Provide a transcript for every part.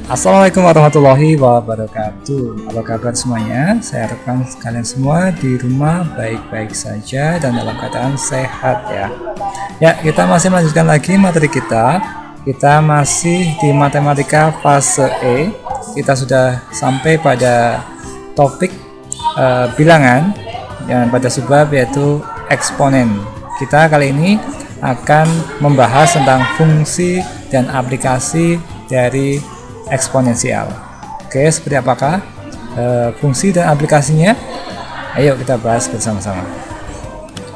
Assalamualaikum warahmatullahi wabarakatuh. Apa kabar semuanya? Saya harapkan kalian semua di rumah baik-baik saja dan dalam keadaan sehat ya. Ya, kita masih melanjutkan lagi materi kita. Kita masih di matematika fase E. Kita sudah sampai pada topik bilangan yang pada subbab yaitu eksponen. Kita kali ini akan membahas tentang fungsi dan aplikasi dari eksponensial. Oke, seperti apakah fungsi dan aplikasinya? Ayo kita bahas bersama-sama.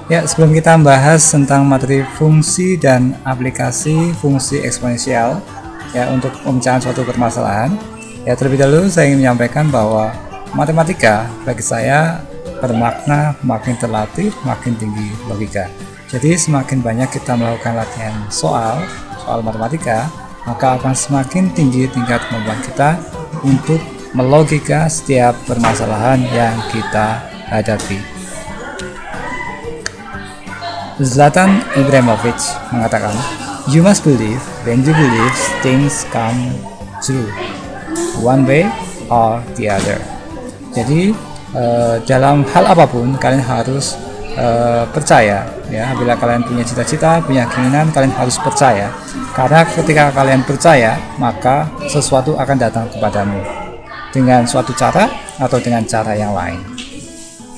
Ya, sebelum kita membahas tentang materi fungsi dan aplikasi fungsi eksponensial ya untuk pemecahan suatu permasalahan, ya terlebih dahulu saya ingin menyampaikan bahwa matematika bagi saya bermakna makin terlatih, makin tinggi logika. Jadi semakin banyak kita melakukan latihan soal matematika, maka akan semakin tinggi tingkat kemampuan kita untuk melogika setiap permasalahan yang kita hadapi. Zlatan Ibrahimovic mengatakan, "You must believe when you believe things come true, one way or the other." Jadi dalam hal apapun kalian harus percaya ya. Bila kalian punya cita-cita, punya keinginan, kalian harus percaya, karena ketika kalian percaya maka sesuatu akan datang kepadamu dengan suatu cara atau dengan cara yang lain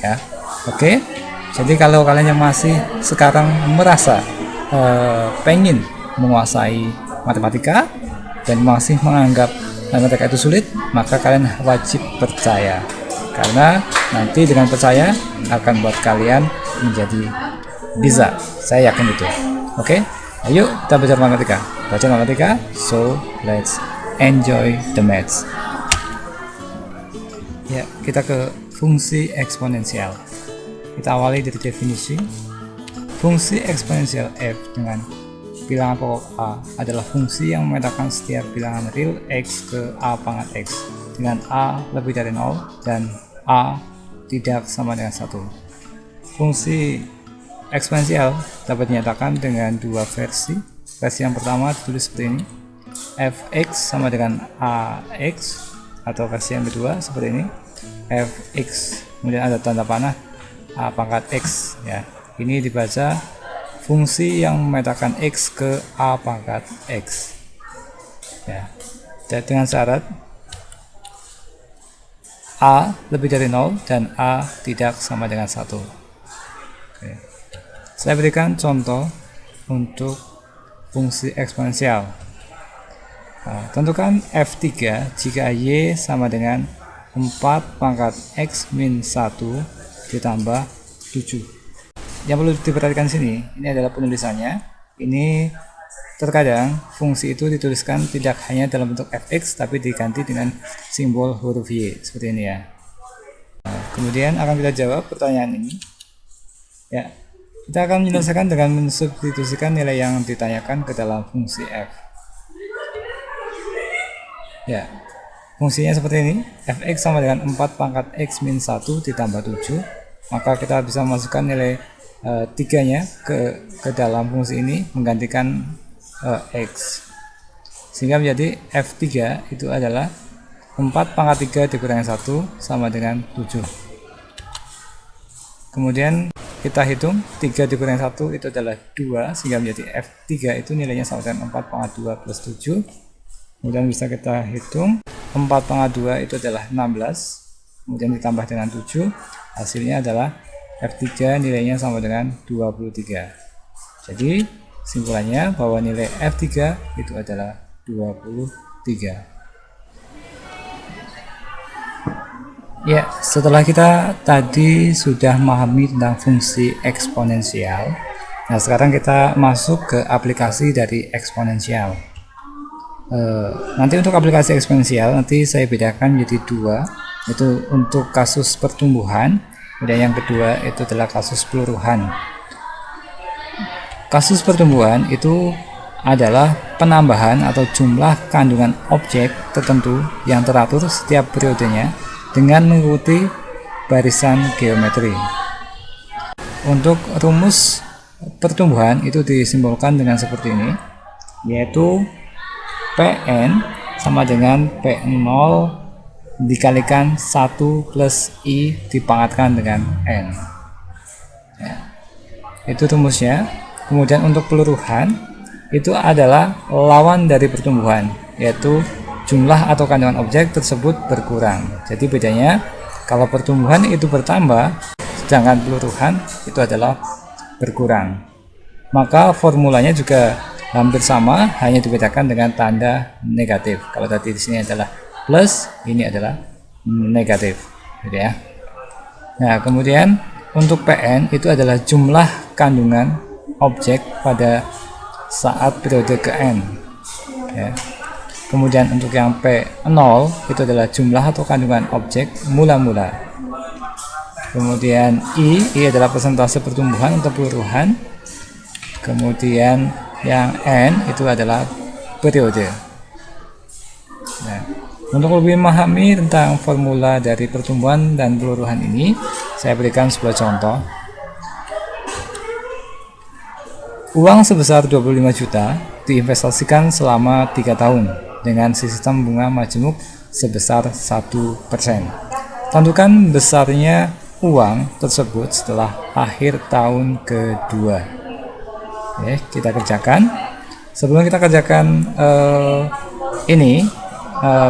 ya. Oke, jadi kalau kalian yang masih sekarang merasa pengen menguasai matematika dan masih menganggap matematika itu sulit, maka kalian wajib percaya, karena nanti dengan percaya akan buat kalian menjadi bisa. Saya yakin itu. Oke, ayo kita belajar matematika. So let's enjoy the maths. Ya, kita ke fungsi eksponensial. Kita awali dari definisi. Fungsi eksponensial f dengan bilangan pokok a adalah fungsi yang memetakan setiap bilangan real x ke a pangkat x dengan a lebih dari 0 dan a tidak sama dengan 1. Fungsi eksponensial dapat dinyatakan dengan dua versi. Versi yang pertama ditulis seperti ini, fx sama dengan ax, atau versi yang kedua seperti ini, fx kemudian ada tanda panah a pangkat x ya. Ini dibaca fungsi yang memetakan x ke a pangkat x ya. Dan dengan syarat a lebih dari 0 dan a tidak sama dengan 1. Oke. Saya berikan contoh untuk fungsi eksponensial. Tentukan f3 jika y sama dengan 4 pangkat x min 1 ditambah 7. Yang perlu diperhatikan sini, ini adalah penulisannya. Ini terkadang fungsi itu dituliskan tidak hanya dalam bentuk fx, tapi diganti dengan simbol huruf y, seperti ini ya. Kemudian akan kita jawab pertanyaan ini. Ya, kita akan menyelesaikan dengan mensubstitusikan nilai yang ditanyakan ke dalam fungsi f. Ya, fungsinya seperti ini, fx sama dengan 4 pangkat x min 1 ditambah 7. Maka kita bisa masukkan nilai 3-nya ke dalam fungsi ini menggantikan x, sehingga menjadi f3 itu adalah 4 pangkat 3 dikurangi 1 sama dengan 7. Kemudian kita hitung 3 dikurangi 1 itu adalah 2, sehingga menjadi f3 itu nilainya sama dengan 4 pangkat 2 plus 7. Kemudian bisa kita hitung 4 pangkat 2 itu adalah 16, kemudian ditambah dengan 7, hasilnya adalah f3 nilainya sama dengan 23. Jadi kesimpulannya bahwa nilai f3 itu adalah 23. Ya, setelah kita tadi sudah memahami tentang fungsi eksponensial, nah sekarang kita masuk ke aplikasi dari eksponensial. Nanti untuk aplikasi eksponensial nanti saya bedakan menjadi dua, yaitu untuk kasus pertumbuhan, dan yang kedua itu adalah kasus peluruhan. Kasus pertumbuhan itu adalah penambahan atau jumlah kandungan objek tertentu yang teratur setiap periodenya dengan mengikuti barisan geometri. Untuk rumus pertumbuhan itu disimbolkan dengan seperti ini, yaitu Pn sama dengan P0 dikalikan 1 plus I dipangkatkan dengan N. Ya, itu rumusnya. Kemudian untuk peluruhan itu adalah lawan dari pertumbuhan, yaitu jumlah atau kandungan objek tersebut berkurang. Jadi bedanya kalau pertumbuhan itu bertambah, sedangkan peluruhan itu adalah berkurang. Maka formulanya juga hampir sama, hanya dibedakan dengan tanda negatif. Kalau tadi di sini adalah plus, ini adalah negatif, gitu ya. Nah, kemudian untuk Pn itu adalah jumlah kandungan objek pada saat periode ke n. Ya. Kemudian untuk yang P0 itu adalah jumlah atau kandungan objek mula-mula. Kemudian I adalah persentase pertumbuhan atau peluruhan. Kemudian yang N itu adalah periode. Nah, untuk lebih memahami tentang formula dari pertumbuhan dan peluruhan ini, saya berikan sebuah contoh. Uang sebesar 25 juta diinvestasikan selama 3 tahun dengan sistem bunga majemuk sebesar 1%. Tentukan besarnya uang tersebut setelah akhir tahun kedua. Oke, kita kerjakan. Sebelum kita kerjakan ini,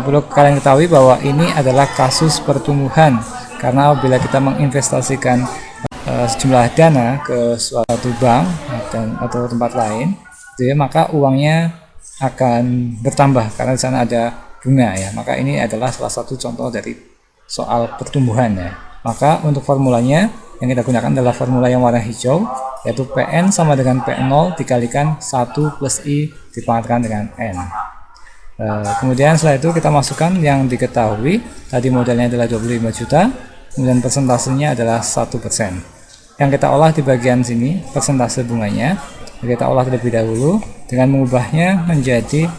perlu kalian ketahui bahwa ini adalah kasus pertumbuhan, karena apabila kita menginvestasikan sejumlah dana ke suatu bank atau tempat lain, maka uangnya akan bertambah karena di sana ada bunga ya. Maka ini adalah salah satu contoh dari soal pertumbuhan ya. Maka untuk formulanya yang kita gunakan adalah formula yang warna hijau, yaitu Pn sama dengan P0 dikalikan 1 plus I dipangkatkan dengan N. Kemudian setelah itu kita masukkan yang diketahui. Tadi modalnya adalah 25 juta, kemudian persentasenya adalah 1%. Yang kita olah di bagian sini persentase bunganya, kita olah terlebih dahulu dengan mengubahnya menjadi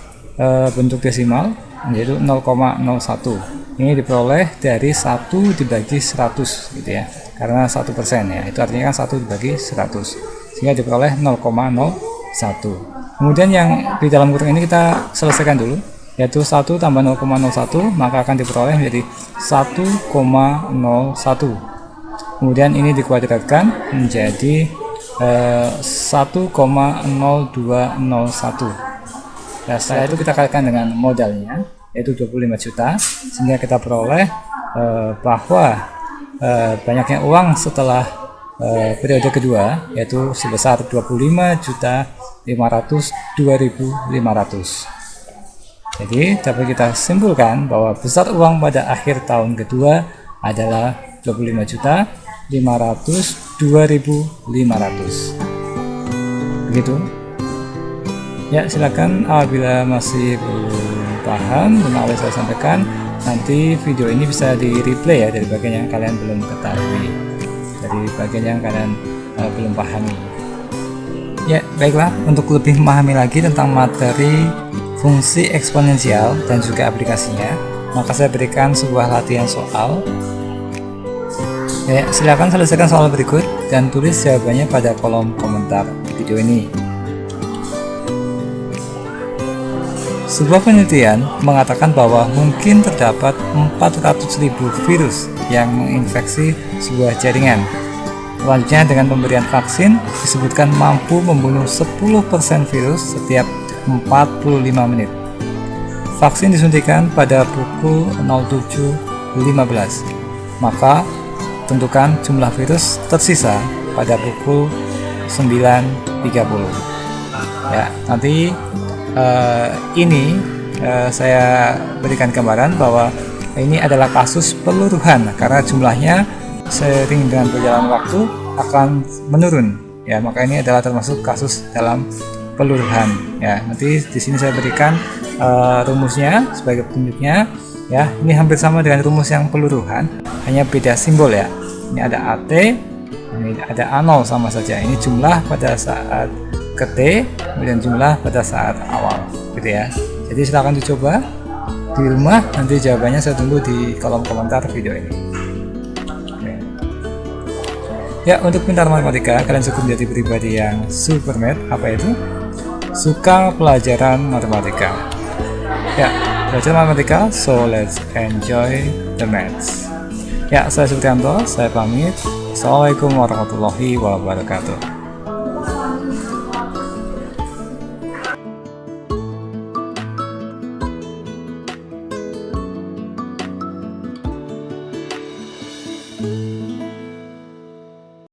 bentuk desimal, yaitu 0,01. Ini diperoleh dari 1 dibagi 100 gitu ya, karena 1% ya, itu artinya kan 1 dibagi 100, sehingga diperoleh 0,01. Kemudian yang di dalam kurung ini kita selesaikan dulu, yaitu 1 tambah 0,01, maka akan diperoleh menjadi 1,01. Kemudian ini dikuadratkan menjadi 1,0201. Nah, setelah itu kita kalikan dengan modalnya, yaitu 25 juta, sehingga kita peroleh bahwa banyaknya uang setelah periode kedua, yaitu sebesar 25.502.500. Jadi dapat kita simpulkan bahwa besar uang pada akhir tahun kedua adalah 25.502.500. Begitu. Ya, silakan apabila masih belum paham dengan apa yang saya sampaikan, nanti video ini bisa di replay ya dari bagian yang kalian belum ketahui, dari bagian yang kalian belum pahami. Ya, baiklah, untuk lebih memahami lagi tentang materi fungsi eksponensial dan juga aplikasinya, maka saya berikan sebuah latihan soal. Ya, silakan selesaikan soal berikut dan tulis jawabannya pada kolom komentar video ini. Sebuah penelitian mengatakan bahwa mungkin terdapat 400.000 virus yang menginfeksi sebuah jaringan. Selanjutnya, dengan pemberian vaksin disebutkan mampu membunuh 10% virus setiap 45 menit. Vaksin disuntikan pada pukul 07.15. Maka tentukan jumlah virus tersisa pada pukul 9.30. Ya, nanti ini saya berikan gambaran bahwa ini adalah kasus peluruhan karena jumlahnya seiring dengan berjalan waktu akan menurun. Ya, maka ini adalah termasuk kasus dalam peluruhan. Ya, nanti di sini saya berikan rumusnya sebagai petunjuknya. Ya, ini hampir sama dengan rumus yang peluruhan, hanya beda simbol ya. Ini ada AT, ini ada A0 sama saja. Ini jumlah pada saat ke T, kemudian jumlah pada saat awal, gitu ya. Jadi silahkan dicoba di rumah, nanti jawabannya saya tunggu di kolom komentar video ini. Oke. Ya, untuk pintar matematika, kalian cukup menjadi pribadi yang supermat. Apa itu? Suka pelajaran matematika. Ya, belajar matematika, so let's enjoy the maths. Ya, saya Suprianto, saya pamit. Assalamualaikum warahmatullahi wabarakatuh.